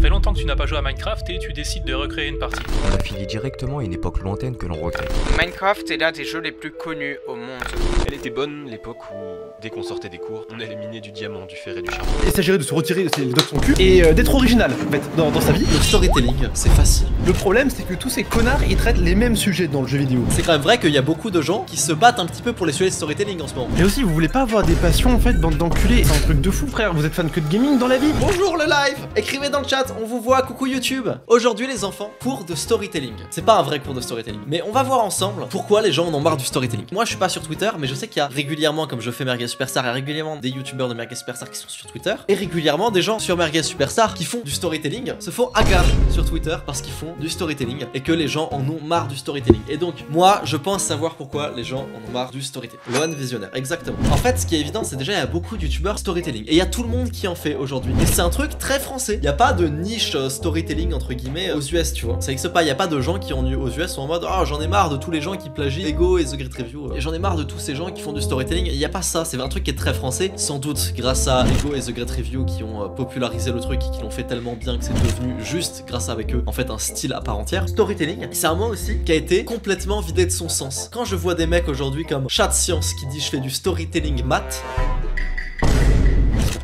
fait longtemps que tu n'as pas joué à Minecraft et tu décides de recréer une partie. On affilie directement à une époque lointaine que l'on recrée. Minecraft est l'un des jeux les plus connus au monde. Elle était bonne l'époque où, dès qu'on sortait des cours, on éliminait du diamant, du fer et du charbon. Il s'agirait de se retirer les doigts de son cul et d'être original en fait dans sa vie. Le storytelling, c'est facile. Le problème c'est que tous ces connards ils traitent les mêmes sujets dans le jeu vidéo. C'est quand même vrai qu'il y a beaucoup de gens qui se battent un petit peu pour les sujets de storytelling en ce moment. Et aussi vous voulez pas avoir des passions en fait, bande d'enculés. C'est un truc de fou frère, vous êtes fan que de gaming dans la vie. Bonjour le live. Écrivez dans le chat, on vous voit, coucou YouTube. Aujourd'hui les enfants, cours de storytelling. C'est pas un vrai cours de storytelling, mais on va voir ensemble pourquoi les gens en ont marre du storytelling. Moi je suis pas sur Twitter, mais je sais qu'il y a régulièrement, comme je fais Merguez Superstar, il y a régulièrement des youtubeurs de Merguez Superstar qui sont sur Twitter, et régulièrement des gens sur Merguez Superstar qui font du storytelling, se font hagar sur Twitter parce qu'ils font du storytelling et que les gens en ont marre du storytelling. Et donc moi je pense savoir pourquoi les gens en ont marre du storytelling. Loan visionnaire, exactement. En fait ce qui est évident c'est déjà il y a beaucoup de youtubeurs storytelling et il y a tout le monde qui en fait aujourd'hui. Et c'est un truc très français. Il n'y a pas de niche storytelling entre guillemets aux US, tu vois. Ça existe pas, il n'y a pas de gens qui aux US sont en mode oh j'en ai marre de tous les gens qui plagient Ego et The Great Review. Et j'en ai marre de tous ces gens qui font du storytelling. Il n'y a pas ça, c'est un truc qui est très français. Sans doute grâce à Ego et The Great Review qui ont popularisé le truc et qui l'ont fait tellement bien que c'est devenu juste grâce avec eux en fait un style à part entière. Storytelling, c'est un mot aussi qui a été complètement vidé de son sens. Quand je vois des mecs aujourd'hui comme Chat Science qui dit je fais du storytelling maths,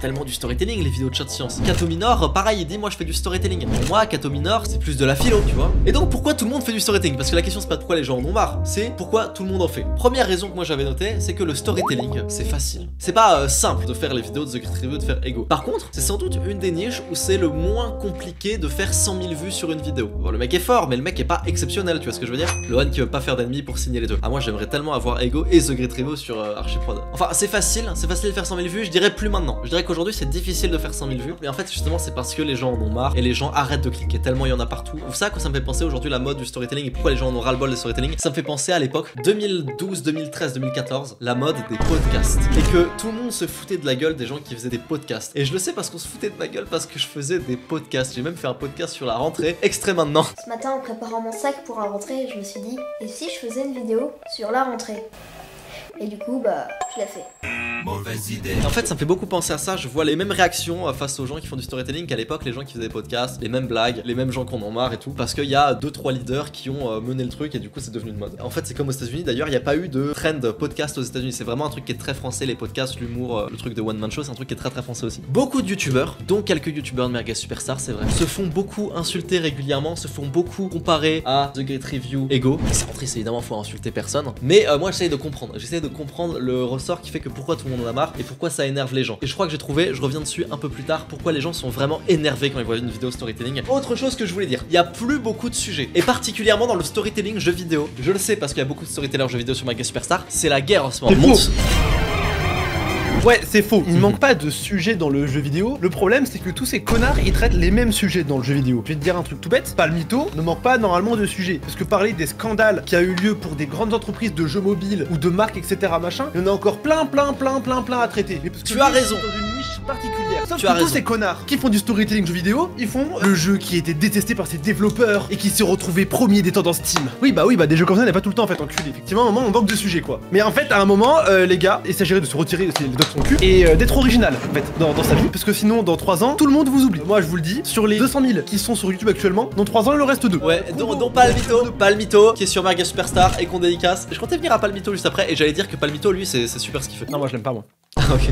tellement du storytelling les vidéos de Chat Science. Kato Minor, pareil, il dit moi je fais du storytelling. Pour moi, Kato Minor, c'est plus de la philo, tu vois. Et donc pourquoi tout le monde fait du storytelling? Parce que la question c'est pas pourquoi les gens en ont marre, c'est pourquoi tout le monde en fait. Première raison que moi j'avais notée, c'est que le storytelling, c'est facile. C'est pas simple de faire les vidéos de The Great Review, de faire Ego. Par contre, c'est sans doute une des niches où c'est le moins compliqué de faire 100 000 vues sur une vidéo. Bon, le mec est fort, mais le mec est pas exceptionnel, tu vois ce que je veux dire? Le one qui veut pas faire d'ennemis pour signer les deux. Ah moi j'aimerais tellement avoir Ego et The Great Review sur Archiprod. Enfin c'est facile de faire 100 000 vues, je dirais plus maintenant. Je dirais qu'aujourd'hui c'est difficile de faire 100 000 vues, mais en fait justement c'est parce que les gens en ont marre et les gens arrêtent de cliquer tellement il y en a partout. Vous savez à quoi ça me fait penser aujourd'hui la mode du storytelling et pourquoi les gens en ont ras le bol des storytelling? Ça me fait penser à l'époque 2012, 2013, 2014, la mode des podcasts et que tout le monde se foutait de la gueule des gens qui faisaient des podcasts. Et je le sais parce qu'on se foutait de ma gueule parce que je faisais des podcasts. J'ai même fait un podcast sur la rentrée, extrait maintenant. Ce matin en préparant mon sac pour la rentrée, je me suis dit et si je faisais une vidéo sur la rentrée? Et du coup, bah, je l'ai fait. Mauvaise idée. En fait, ça me fait beaucoup penser à ça. Je vois les mêmes réactions face aux gens qui font du storytelling qu'à l'époque, les gens qui faisaient des podcasts, les mêmes blagues, les mêmes gens qu'on en marre et tout. Parce qu'il y a 2-3 leaders qui ont mené le truc et du coup, c'est devenu une mode. En fait, c'est comme aux États-Unis. D'ailleurs, il n'y a pas eu de trend podcast aux États-Unis. C'est vraiment un truc qui est très français. Les podcasts, l'humour, le truc de One Man Show, c'est un truc qui est très très français aussi. Beaucoup de youtubeurs, dont quelques youtubeurs de Merguez Superstar, c'est vrai, se font beaucoup insulter régulièrement, se font beaucoup comparer à The Great Review, Ego. C'est rentré, c'est évidemment, faut insulter personne. Mais moi, j'essaie de comprendre. J'essaie de comprendre le ressort qui fait que pourquoi tout le monde en a marre et pourquoi ça énerve les gens. Et je crois que j'ai trouvé, je reviens dessus un peu plus tard, pourquoi les gens sont vraiment énervés quand ils voient une vidéo storytelling. Autre chose que je voulais dire, il y a plus beaucoup de sujets, et particulièrement dans le storytelling jeux vidéo. Je le sais parce qu'il y a beaucoup de storytellers jeux vidéo sur Merguez Superstar, c'est la guerre en ce moment. Ouais, c'est faux. Il manque pas de sujets dans le jeu vidéo. Le problème, c'est que tous ces connards, ils traitent les mêmes sujets dans le jeu vidéo. Je vais te dire un truc tout bête. Palmito ne manque pas normalement de sujets. Parce que parler des scandales qui a eu lieu pour des grandes entreprises de jeux mobiles ou de marques, etc. machin, il y en a encore plein à traiter. Mais parce que tu as raison. Dans une niche particulière. Sauf tu as que tous raison. ces connards qui font du storytelling jeux vidéo, ils font le jeu qui était détesté par ses développeurs et qui s'est retrouvé premier des tendances Steam. Oui, bah des jeux comme ça, il n'y a pas tout le temps en fait, enculé. Effectivement, à un moment, on manque de sujets quoi. Mais en fait, à un moment, les gars, il s'agirait de se retirer les doigts de son cul et d'être original en fait dans sa vie, parce que sinon dans 3 ans tout le monde vous oublie. Moi je vous le dis, sur les 200 000 qui sont sur YouTube actuellement, dans 3 ans il en reste 2. Ouais, dont Palmito qui est sur Merguez Superstar et qu'on dédicace. Je comptais venir à Palmito juste après et j'allais dire que Palmito lui c'est super ce qu'il fait. Non moi je l'aime pas moi. Ah ok.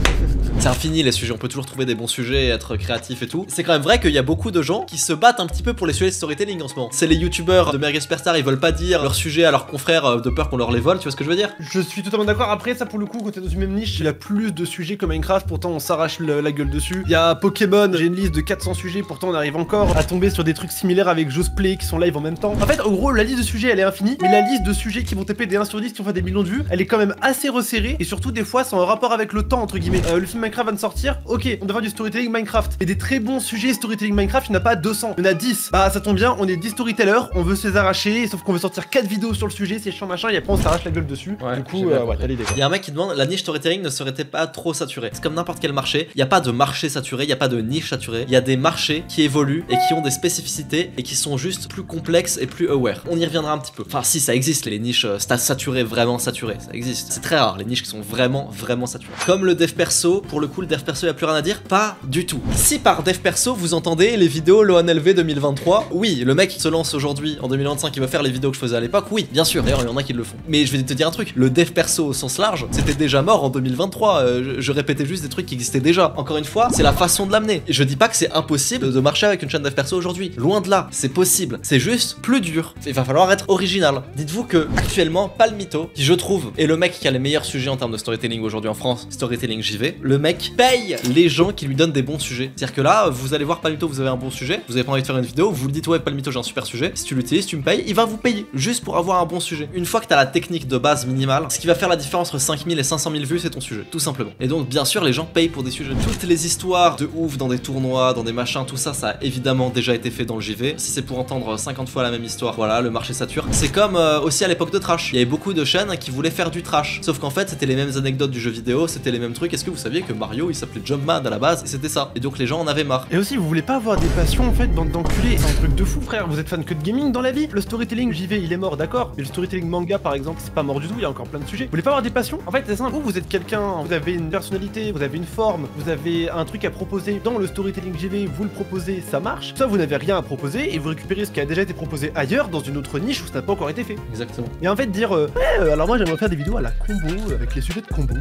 C'est infini les sujets, on peut toujours trouver des bons sujets, être créatif et tout. C'est quand même vrai qu'il y a beaucoup de gens qui se battent un petit peu pour les sujets de storytelling en ce moment. C'est les youtubeurs de Merguez Superstar, ils veulent pas dire leurs sujets à leurs confrères de peur qu'on leur les vole, tu vois ce que je veux dire? Je suis totalement d'accord. Après ça pour le coup quand t'es dans une même niche, il y a plus de sujets que Minecraft, pourtant on s'arrache la gueule dessus. Il y a Pokémon, j'ai une liste de 400 sujets, pourtant on arrive encore à tomber sur des trucs similaires avec Josplayy qui sont live en même temps. En fait en gros la liste de sujets elle est infinie, mais la liste de sujets qui vont taper des 1 sur 10 qui vont faire des millions de vues, elle est quand même assez resserrée et surtout des fois c'est en rapport avec le temps entre guillemets. Le film Minecraft va de sortir, ok, on devrait du storytelling Minecraft. Et des très bons sujets storytelling Minecraft, il n'y en a pas 200, il y en a 10. Bah ça tombe bien, on est 10 storytellers, on veut se les arracher, sauf qu'on veut sortir 4 vidéos sur le sujet, c'est chiant machin, et après on s'arrache la gueule dessus. Ouais, du coup, ouais, t'as l'idée. Il y a un mec qui demande, la niche storytelling ne serait pas trop saturée? C'est comme n'importe quel marché, il n'y a pas de marché saturé, il n'y a pas de niche saturée, il y a des marchés qui évoluent et qui ont des spécificités et qui sont juste plus complexes et plus aware. On y reviendra un petit peu. Enfin si, ça existe les niches saturées, vraiment saturées, ça existe. C'est très rare les niches qui sont vraiment saturées. Comme le dev perso, pour pour le coup le dev perso y a plus rien à dire? Pas du tout. Si par dev perso vous entendez les vidéos LoanLV 2023, oui, le mec qui se lance aujourd'hui en 2025 qui va faire les vidéos que je faisais à l'époque, oui, bien sûr, d'ailleurs il y en a qui le font. Mais je vais te dire un truc, le dev perso au sens large, c'était déjà mort en 2023, je répétais juste des trucs qui existaient déjà. Encore une fois, c'est la façon de l'amener. Je dis pas que c'est impossible de marcher avec une chaîne dev perso aujourd'hui, loin de là, c'est possible, c'est juste plus dur. Il va falloir être original. Dites-vous que actuellement, Palmito, qui je trouve est le mec qui a les meilleurs sujets en termes de storytelling aujourd'hui en France, Storytelling JV, le mec paye les gens qui lui donnent des bons sujets. C'est-à-dire que là, vous allez voir Palmito, vous avez un bon sujet, vous avez pas envie de faire une vidéo, vous lui dites ouais Palmito j'ai un super sujet, si tu l'utilises, tu me payes, il va vous payer juste pour avoir un bon sujet. Une fois que t'as la technique de base minimale, ce qui va faire la différence entre 5000 et 500 000 vues, c'est ton sujet, tout simplement. Et donc bien sûr les gens payent pour des sujets. Toutes les histoires de ouf dans des tournois, dans des machins, tout ça, ça a évidemment déjà été fait dans le JV. Si c'est pour entendre 50 fois la même histoire, voilà, le marché sature. C'est comme aussi à l'époque de Trash. Il y avait beaucoup de chaînes qui voulaient faire du trash. Sauf qu'en fait, c'était les mêmes anecdotes du jeu vidéo, c'était les mêmes trucs. Est-ce que vous saviez que Mario, il s'appelait Jumpman à la base, et c'était ça. Et donc les gens en avaient marre. Et aussi, vous voulez pas avoir des passions en fait, bande d'enculés. C'est un truc de fou, frère. Vous êtes fan que de gaming dans la vie. Le storytelling JV, il est mort, d'accord. Mais le storytelling manga, par exemple, c'est pas mort du tout. Il y a encore plein de sujets. Vous voulez pas avoir des passions? En fait, c'est simple. Vous êtes quelqu'un, vous avez une personnalité, vous avez une forme, vous avez un truc à proposer dans le storytelling JV, vous le proposez, ça marche. Ça, vous n'avez rien à proposer et vous récupérez ce qui a déjà été proposé ailleurs dans une autre niche où ça n'a pas encore été fait. Exactement. Et en fait, dire ouais, alors moi j'aimerais faire des vidéos à la combo avec les sujets de combo,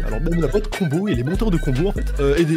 alors même la boîte combo et les monteurs de combo en fait,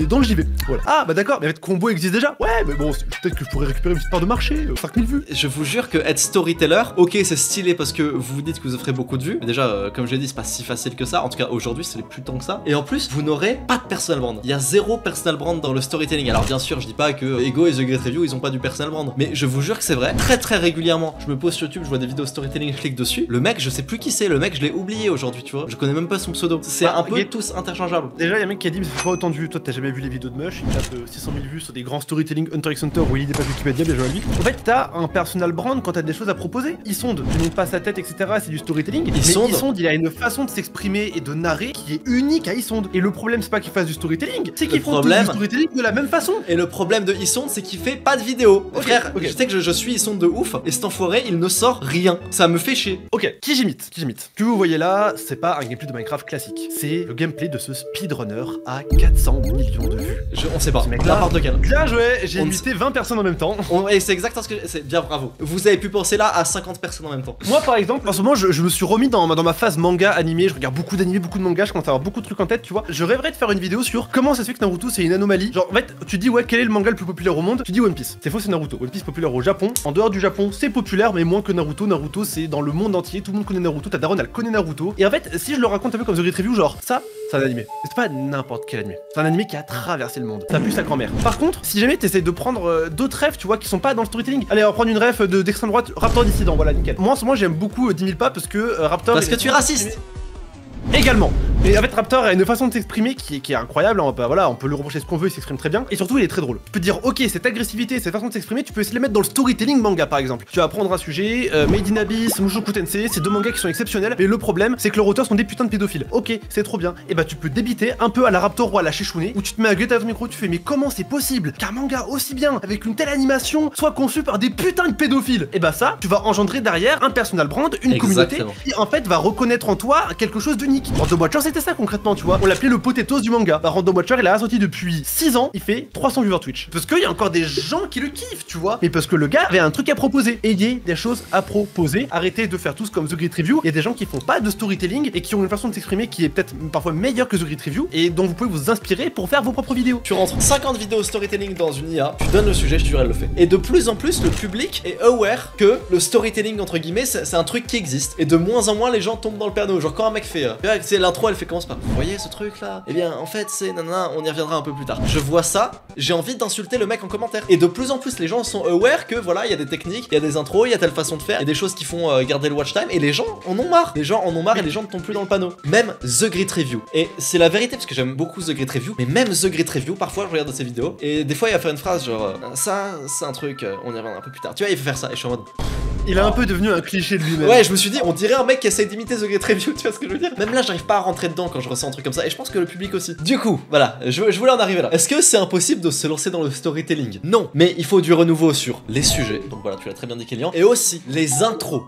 dans le JV. Voilà. Ah bah d'accord, mais en fait, combo existe déjà. Ouais, mais bon, peut-être que je pourrais récupérer une petite part de marché, 5000 vues. Je vous jure que être storyteller, ok, c'est stylé parce que vous vous dites que vous ferez beaucoup de vues. Mais déjà, comme je l'ai dit, c'est pas si facile que ça. En tout cas, aujourd'hui, c'est plus tant que ça. Et en plus, vous n'aurez pas de personal brand. Il y a zéro personal brand dans le storytelling. Alors bien sûr, je dis pas que Ego et The Great Review, ils ont pas du personal brand. Mais je vous jure que c'est vrai. Très régulièrement, je me pose sur YouTube, je vois des vidéos storytelling, je clique dessus. Le mec, je sais plus qui c'est. Le mec, je l'ai oublié aujourd'hui, tu vois. Je connais même pas son pseudo. C'est un peu tous interchangeables. Déjà, il y a un mec qui a dit, mais ça fait pas autant de vues. Toi, t'as jamais vu les vidéos de Mush. Il tape 600 000 vues sur des grands storytelling Hunter x Hunter où il lit des pages Wikipédia, bien joué à lui. En fait, t'as un personal brand quand t'as des choses à proposer. Isonde, tu montes pas sa tête, etc. C'est du storytelling. Isonde, il a une façon de s'exprimer et de narrer qui est unique à Isonde. Et le problème, c'est pas qu'il fasse du storytelling, c'est qu'il font du storytelling de la même façon. Et le problème de Isonde, c'est qu'il fait pas de vidéo. Okay, frère, okay. Je sais que je suis Isonde de ouf, et cet enfoiré, il ne sort rien. Ça me fait chier. Ok, qui j'imite. Ce que vous voyez là, c'est pas un gameplay de Minecraft classique. C'est le gameplay de ce speedrunner à 400 millions de vues. On sait pas. Là, part de quel. Bien joué, j'ai imité 20 personnes en même temps. Et c'est exactement ce que c'est bien, bravo. Vous avez pu penser là à 50 personnes en même temps. Moi par exemple, en ce moment je me suis remis dans ma phase manga animé, je regarde beaucoup d'animés, beaucoup de mangas, je commence à avoir beaucoup de trucs en tête, tu vois. Je rêverais de faire une vidéo sur comment ça se fait que Naruto c'est une anomalie. Genre en fait, tu dis ouais, quel est le manga le plus populaire au monde? Tu dis One Piece. C'est faux, c'est Naruto. One Piece populaire au Japon. En dehors du Japon, c'est populaire mais moins que Naruto. Naruto c'est dans le monde entier, tout le monde connaît Naruto, ta daronne elle connaît Naruto. Et en fait, si je le raconte un peu comme The Great Review, genre ça, c'est un animé. C'est pas n'importe quel animé. C'est un animé qui a traversé le monde. Ça pue sa grand-mère. Par contre, si jamais t'essayes de prendre d'autres refs, tu vois, qui sont pas dans le storytelling. Allez, on va prendre une ref d'extrême droite, Raptor Dissident, voilà, nickel. Moi en ce moment j'aime beaucoup 10 000 pas parce que Raptor. Parce que tu es raciste. Également. Et en fait, Raptor a une façon de s'exprimer qui est incroyable. Hein, voilà, on peut lui reprocher ce qu'on veut, il s'exprime très bien. Et surtout, il est très drôle. Tu peux dire, ok, cette agressivité, cette façon de s'exprimer, tu peux essayer de les mettre dans le storytelling manga par exemple. Tu vas prendre un sujet, Made in Abyss, Mushoku Tensei, c'est deux mangas qui sont exceptionnels. Mais le problème, c'est que leurs auteurs sont des putains de pédophiles. Ok, c'est trop bien. Et bah, tu peux débiter un peu à la Raptor ou à la Shishune, où tu te mets à guetter à ton micro, tu fais, mais comment c'est possible qu'un manga aussi bien, avec une telle animation, soit conçu par des putains de pédophiles? Et bah, ça, tu vas engendrer derrière un personal brand, une communauté qui en fait va reconnaître en toi quelque chose d'unique. Random Watcher, c'était ça concrètement, tu vois. On l'appelait le potatoes du manga. Bah, Random Watcher, il a sorti depuis 6 ans, il fait 300 viewers Twitch. Parce qu'il y a encore des gens qui le kiffent, tu vois. Mais parce que le gars avait un truc à proposer. Ayez des choses à proposer. Arrêtez de faire tous comme The Great Review. Il y a des gens qui font pas de storytelling et qui ont une façon de s'exprimer qui est peut-être parfois meilleure que The Great Review et dont vous pouvez vous inspirer pour faire vos propres vidéos. Tu rentres 50 vidéos storytelling dans une IA, tu donnes le sujet, je te jure, elle le fait. Et de plus en plus, le public est aware que le storytelling, entre guillemets, c'est un truc qui existe. Et de moins en moins, les gens tombent dans le panneau. Genre, quand un mec fait, c'est l'intro, elle fait commence par, vous voyez ce truc là? Eh bien, en fait, c'est nanana, on y reviendra un peu plus tard. Je vois ça, j'ai envie d'insulter le mec en commentaire. Et de plus en plus, les gens sont aware que voilà, il y a des techniques, il y a des intros, il y a telle façon de faire, il y a des choses qui font garder le watch time. Et les gens en ont marre. Les gens en ont marre et les gens ne tombent plus dans le panneau. Même The Great Review. Et c'est la vérité parce que j'aime beaucoup The Great Review. Mais même The Great Review, parfois, je regarde ses vidéos et des fois, il va faire une phrase genre ça, c'est un truc, on y reviendra un peu plus tard. Tu vois, il faut faire ça. Et je suis en mode. Il est un peu devenu un cliché de lui-même. Ouais, je me suis dit, on dirait un mec qui essaye d'imiter The Great Review, tu vois ce que je veux dire? Même là, j'arrive pas à rentrer dedans quand je ressens un truc comme ça, et je pense que le public aussi. Du coup, voilà, je voulais en arriver là. Est-ce que c'est impossible de se lancer dans le storytelling? Non, mais il faut du renouveau sur les sujets, donc voilà, tu l'as très bien dit Kélian, et aussi les intros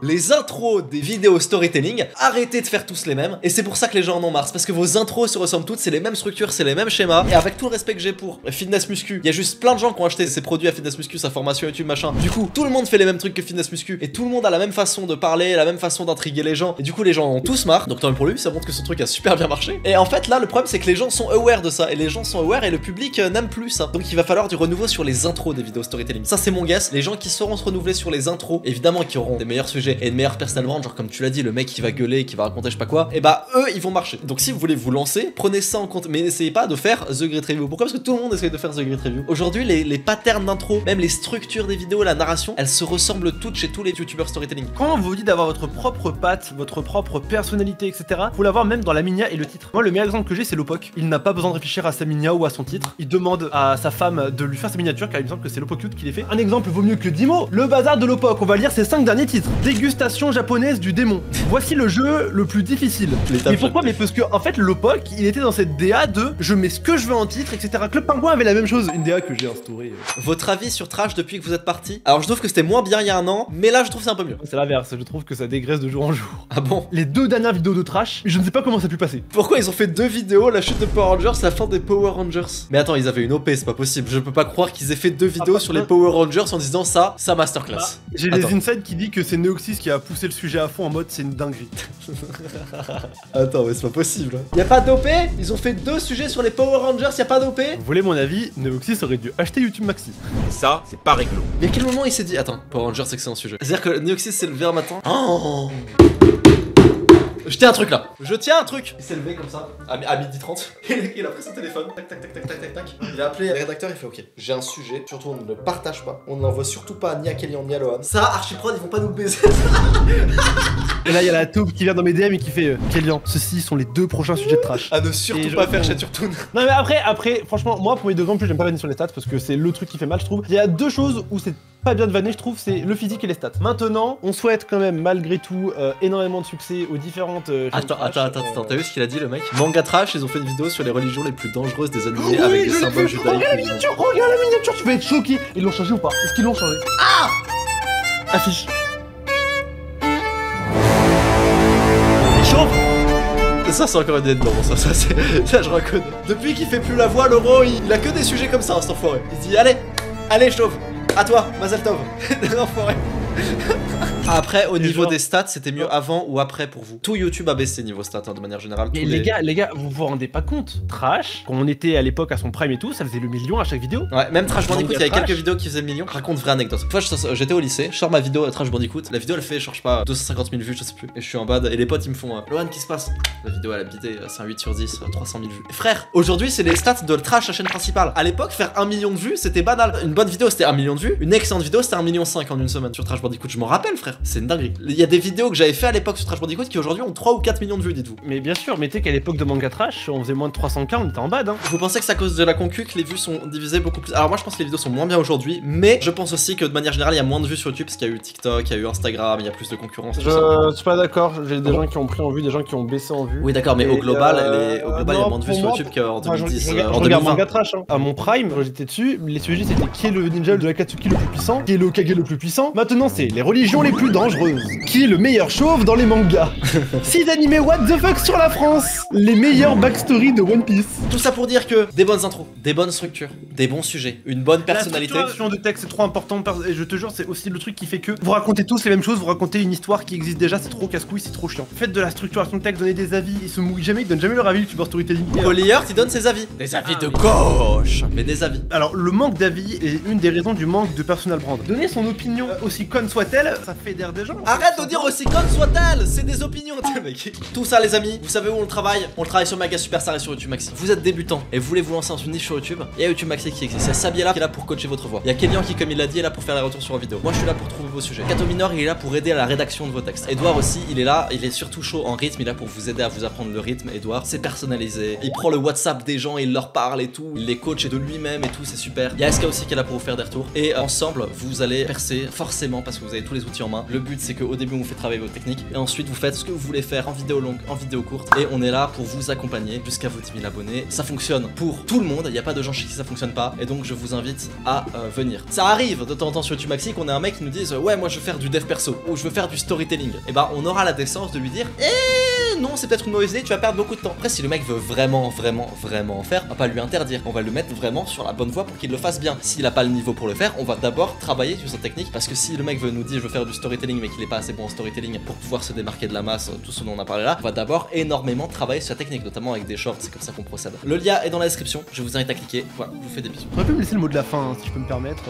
des vidéos storytelling. Arrêtez de faire tous les mêmes, et c'est pour ça que les gens en ont marre, parce que vos intros se ressemblent toutes, c'est les mêmes structures, c'est les mêmes schémas, et avec tout le respect que j'ai pour Fitness Muscu, il y a juste plein de gens qui ont acheté ses produits à Fitness Muscu, sa formation YouTube, machin. Du coup, tout le monde fait les mêmes trucs que Fitness Muscu, et tout le monde a la même façon de parler, la même façon d'intriguer les gens, et du coup les gens en ont tous marre. Donc tant mieux pour lui, ça montre que son truc a super bien marché. Et en fait là le problème c'est que les gens sont aware de ça, et les gens sont aware et le public n'aime plus ça. Donc il va falloir du renouveau sur les intros des vidéos storytelling. Ça c'est mon guess. Les gens qui sauront se renouveler sur les intros, évidemment qui auront des meilleurs sujets et de meilleurs personal brand, genre comme tu l'as dit, le mec qui va gueuler, qui va raconter je sais pas quoi, et bah eux ils vont marcher. Donc si vous voulez vous lancer, prenez ça en compte, mais n'essayez pas de faire The Great Review. Pourquoi? Parce que tout le monde essaye de faire The Great Review. Aujourd'hui les patterns d'intro, même les structures des vidéos, la narration, elles se ressemblent toutes chez tous les youtubeurs storytelling. Quand on vous dit d'avoir votre propre patte, votre propre personnalité, etc., faut l'avoir même dans la minia et le titre. Moi, le meilleur exemple que j'ai, c'est Lopok. Il n'a pas besoin de réfléchir à sa minia ou à son titre. Il demande à sa femme de lui faire sa miniature, car il me semble que c'est Lopok qui les fait. Un exemple vaut mieux que 10 mots. Le bazar de Lopok. On va lire ses 5 derniers titres. Dégustation japonaise du démon. Voici le jeu le plus difficile. Mais pourquoi? Mais parce que, en fait, Lopok, il était dans cette DA de je mets ce que je veux en titre, etc. Club Pingouin avait la même chose. Une DA que j'ai instaurée. Votre avis sur Trash depuis que vous êtes parti? Alors, je trouve que c'était moins bien il y a un an, mais là, je trouve que c'est un peu mieux. C'est l'inverse. Je trouve que ça dégraisse de jour en jour. Ah bon? Les 2 dernières vidéos de Trash, je ne sais pas comment ça a pu passer. Pourquoi ils ont fait 2 vidéos, la chute de Power Rangers, la fin des Power Rangers? Mais attends, ils avaient une OP, c'est pas possible. Je peux pas croire qu'ils aient fait 2 vidéos sur les Power Rangers en disant ça masterclass. J'ai les insides qui dit que c'est Neoxys qui a poussé le sujet à fond en mode c'est une dinguerie. Attends, mais c'est pas possible. Y'a pas d'OP? Ils ont fait 2 sujets sur les Power Rangers, y'a pas d'OP? Vous voulez mon avis? Neoxys aurait dû acheter YouTube Maxi. Ça, c'est pas réglo. Mais à quel moment il s'est dit attends, Power Rangers c'est que c'est un sujet? C'est-à-dire que Neoxys s'est levé un matin. Oh, je tiens un truc là. Je tiens un truc. Il s'est levé comme ça à 12h30. Il a pris son téléphone. Tac tac tac tac tac tac tac. Il a appelé le rédacteur. Il fait ok. J'ai un sujet. Surtout on ne le partage pas. On ne l'envoie surtout pas ni à Kélian ni à Lohan. Ça Archiprod ils vont pas nous baiser. Et là il y a la taupe qui vient dans mes DM et qui fait Kélian, ceux-ci sont les 2 prochains sujets de trash. À ne surtout pas faire chez Turtoon. Non mais après franchement moi pour mes 2 ans plus j'aime pas vanner sur les stats parce que c'est le truc qui fait mal je trouve. Il y a 2 choses où c'est pas bien de vanner je trouve, c'est le physique et les stats. Maintenant on souhaite quand même malgré tout énormément de succès aux différentes Attends, t'as vu ce qu'il a dit le mec? Manga Trash, ils ont fait une vidéo sur les religions les plus dangereuses des animés avec des symboles judaïques. Regarde la miniature, tu vas être choqué. Ils l'ont changé ou pas? Est-ce qu'ils l'ont changé? Ah! Affiche. Il chauffe. Ça c'est encore une idée de non, ça je reconnais. Depuis qu'il fait plus la voix, Laurent, il a que des sujets comme ça, cet enfoiré. Il se dit allez chauve, à toi, Mazel Tov. Enfoiré. Après, au niveau des stats, c'était mieux avant ou après pour vous? Tout YouTube a baissé niveau stats de manière générale. Mais les gars, vous vous rendez pas compte? Trash, quand on était à l'époque à son prime et tout, ça faisait le million à chaque vidéo. Ouais, même Trash Bandicoot, il y avait quelques vidéos qui faisaient le million. Raconte vraie anecdote. Une fois, j'étais au lycée, je sors ma vidéo Trash Bandicoot. La vidéo elle fait, je sais pas, 250 000 vues, je sais plus. Et je suis en bad. Et les potes ils me font Lohan, qu'est-ce qui se passe? La vidéo elle a bité, c'est un 8 sur 10, 300 000 vues. Et frère, aujourd'hui c'est les stats de Trash, la chaîne principale. À l'époque, faire 1 million de vues, c'était banal. Une bonne vidéo c'était 1 million de vues. Une excellente vidéo c'était 1,5 million en une semaine sur Trash Bandicoot. Je m'en rappelle, frère. C'est une dinguerie. Il y a des vidéos que j'avais fait à l'époque sur Trash Bandicoot qui aujourd'hui ont 3 ou 4 millions de vues, dites-vous. Mais bien sûr, mais tu sais qu'à l'époque de Manga Trash, on faisait moins de 300K, on était en bad. Hein. Vous pensez que c'est à cause de la concu que les vues sont divisées beaucoup plus? Alors moi je pense que les vidéos sont moins bien aujourd'hui, mais je pense aussi que de manière générale il y a moins de vues sur YouTube parce qu'il y a eu TikTok, il y a eu Instagram, il y a plus de concurrence. Je suis pas d'accord, j'ai des gens qui ont pris en vue, des gens qui ont baissé en vue. Oui d'accord, mais au global, il y a moins de vues sur YouTube qu'en 2010. Je regarde Manga Trash, hein. À mon prime, quand j'étais dessus, les sujets c'était qui est le ninja de Akatsuki le plus puissant, qui est le Kage le plus puissant. Maintenant c'est les religions les plus dangereuses, qui est le meilleur chauve dans les mangas. 6 animés what the fuck sur la France, les meilleurs backstory de One Piece. Tout ça pour dire que des bonnes intros, des bonnes structures, des bons sujets, une bonne personnalité. La structuration de texte c'est trop important et je te jure c'est aussi le truc qui fait que vous racontez tous les mêmes choses, vous racontez une histoire qui existe déjà, c'est trop casse-couille, c'est trop chiant. Faites de la structuration de texte, donnez des avis, ils se mouillent jamais, ils donnent jamais leur avis, youtubeur storytelling. Polyart il donne ses avis. Des avis de gauche, mais des avis. Alors le manque d'avis est une des raisons du manque de personal brand. Donner son opinion aussi conne soit-elle, ça fédère des gens. Arrête de dire aussi conne soit-elle, c'est des opinions. Tout ça les amis, vous savez où on le travaille? On le travaille sur Maga Superstar et sur YouTube Maxi. Vous êtes débutant et vous voulez vous lancer dans une niche sur YouTube, il y a YouTube Maxi qui existe. Il y a Sabiela qui est là pour coacher votre voix. Il y a Kélian qui, comme il l'a dit, est là pour faire les retours sur la vidéo. Moi je suis là pour trouver vos sujets. Kato Minor il est là pour aider à la rédaction de vos textes. Edouard aussi il est là, il est surtout chaud en rythme, il est là pour vous aider à vous apprendre le rythme. Edouard c'est personnalisé, il prend le WhatsApp des gens, il leur parle et tout, il les coach de lui-même et tout, c'est super. Il y a SK aussi qui est là pour vous faire des retours et ensemble vous allez percer forcément parce que vous avez tous les outils en main. Hein. Le but c'est qu'au début on vous fait travailler votre technique et ensuite vous faites ce que vous voulez faire en vidéo longue, en vidéo courte et on est là pour vous accompagner jusqu'à vos 10 000 abonnés. Ça fonctionne pour tout le monde, il n'y a pas de gens chez qui ça fonctionne pas et donc je vous invite à venir. Ça arrive de temps en temps sur YouTube Maxi qu'on ait un mec qui nous dise ouais moi je veux faire du dev perso ou je veux faire du storytelling. Et bah on aura la décence de lui dire non c'est peut-être une mauvaise idée, tu vas perdre beaucoup de temps. Après si le mec veut vraiment en faire, on va pas lui interdire, on va le mettre vraiment sur la bonne voie pour qu'il le fasse bien. S'il a pas le niveau pour le faire, on va d'abord travailler sur sa technique parce que si le mec veut nous dire je veux faire du storytelling mais qu'il est pas assez bon en storytelling pour pouvoir se démarquer de la masse, tout ce dont on a parlé là, on va d'abord énormément travailler sur sa technique, notamment avec des shorts, c'est comme ça qu'on procède. Le lien est dans la description, je vous invite à cliquer. Voilà, je vous fais des bisous. Tu aurais pu me laisser le mot de la fin, hein, si je peux me permettre.